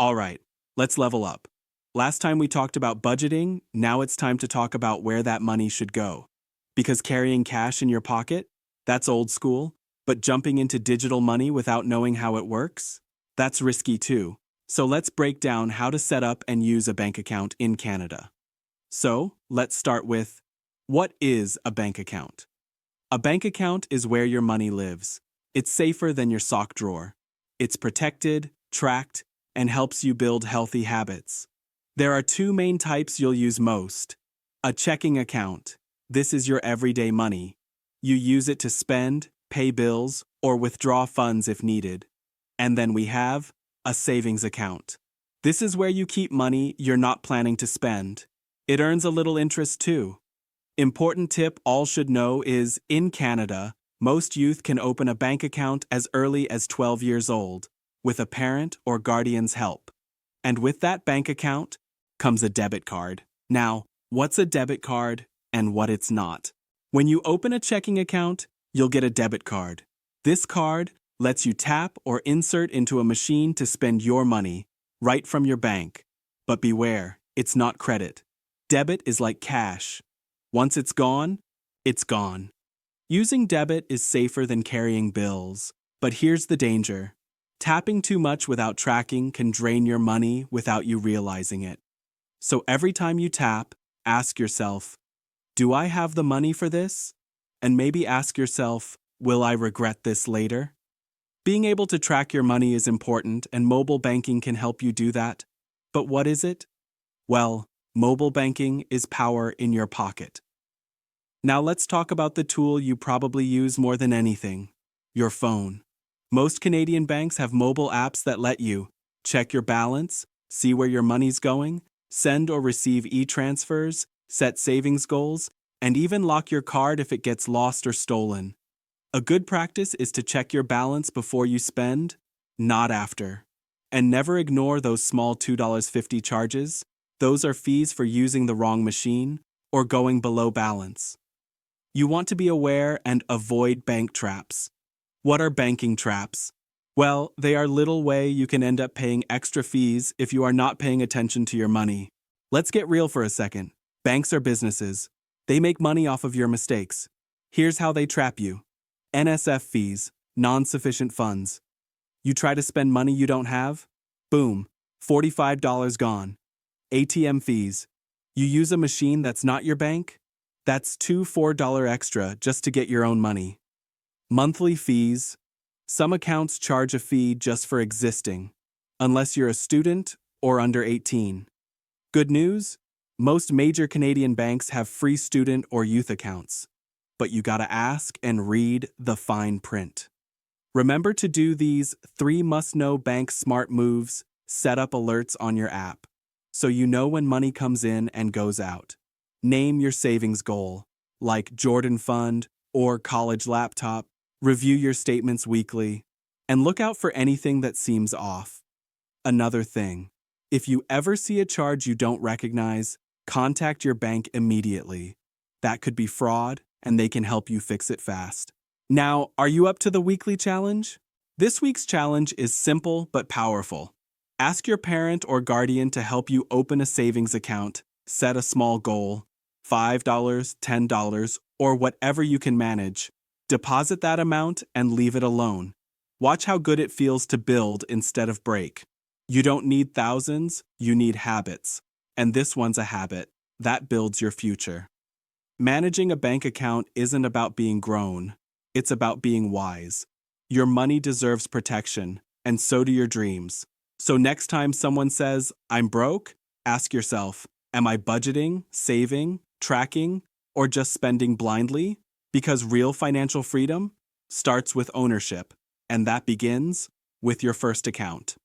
All right, let's level up. Last time we talked about budgeting, now it's time to talk about where that money should go. Because carrying cash in your pocket, that's old school, but jumping into digital money without knowing how it works, that's risky too. So let's break down how to set up and use a bank account in Canada. So, let's start with, what is a bank account? A bank account is where your money lives. It's safer than your sock drawer. It's protected, tracked, and helps you build healthy habits. There are two main types you'll use most. A checking account. This is your everyday money. You use it to spend, pay bills, or withdraw funds if needed. And then we have a savings account. This is where you keep money you're not planning to spend. It earns a little interest too. Important tip all should know is, in Canada, most youth can open a bank account as early as 12 years old, with a parent or guardian's help. And with that bank account comes a debit card. Now, what's a debit card and what it's not? When you open a checking account, you'll get a debit card. This card lets you tap or insert into a machine to spend your money, right from your bank. But beware, it's not credit. Debit is like cash. Once it's gone, it's gone. Using debit is safer than carrying bills, but here's the danger. Tapping too much without tracking can drain your money without you realizing it. So every time you tap, ask yourself, do I have the money for this? And maybe ask yourself, will I regret this later? Being able to track your money is important, and mobile banking can help you do that. But what is it? Well, mobile banking is power in your pocket. Now let's talk about the tool you probably use more than anything, your phone. Most Canadian banks have mobile apps that let you check your balance, see where your money's going, send or receive e-transfers, set savings goals, and even lock your card if it gets lost or stolen. A good practice is to check your balance before you spend, not after. And never ignore those small $2.50 charges. Those are fees for using the wrong machine or going below balance. You want to be aware and avoid bank traps. What are banking traps? Well, they are little way you can end up paying extra fees if you are not paying attention to your money. Let's get real for a second. Banks are businesses. They make money off of your mistakes. Here's how they trap you. NSF fees, non-sufficient funds. You try to spend money you don't have? Boom, $45 gone. ATM fees. You use a machine that's not your bank? That's $4 extra just to get your own money. Monthly fees. Some accounts charge a fee just for existing, unless you're a student or under 18. Good news? Most major Canadian banks have free student or youth accounts, but you gotta ask and read the fine print. Remember to do these 3 must-know bank smart moves, set up alerts on your app, so you know when money comes in and goes out. Name your savings goal, like Jordan Fund or college laptop. Review your statements weekly, and look out for anything that seems off. Another thing, if you ever see a charge you don't recognize, contact your bank immediately. That could be fraud, and they can help you fix it fast. Now, are you up to the weekly challenge? This week's challenge is simple but powerful. Ask your parent or guardian to help you open a savings account, set a small goal, $5, $10, or whatever you can manage. Deposit that amount and leave it alone. Watch how good it feels to build instead of break. You don't need thousands, you need habits. And this one's a habit that builds your future. Managing a bank account isn't about being grown. It's about being wise. Your money deserves protection, and so do your dreams. So next time someone says, I'm broke, ask yourself, am I budgeting, saving, tracking, or just spending blindly? Because real financial freedom starts with ownership, and that begins with your first account.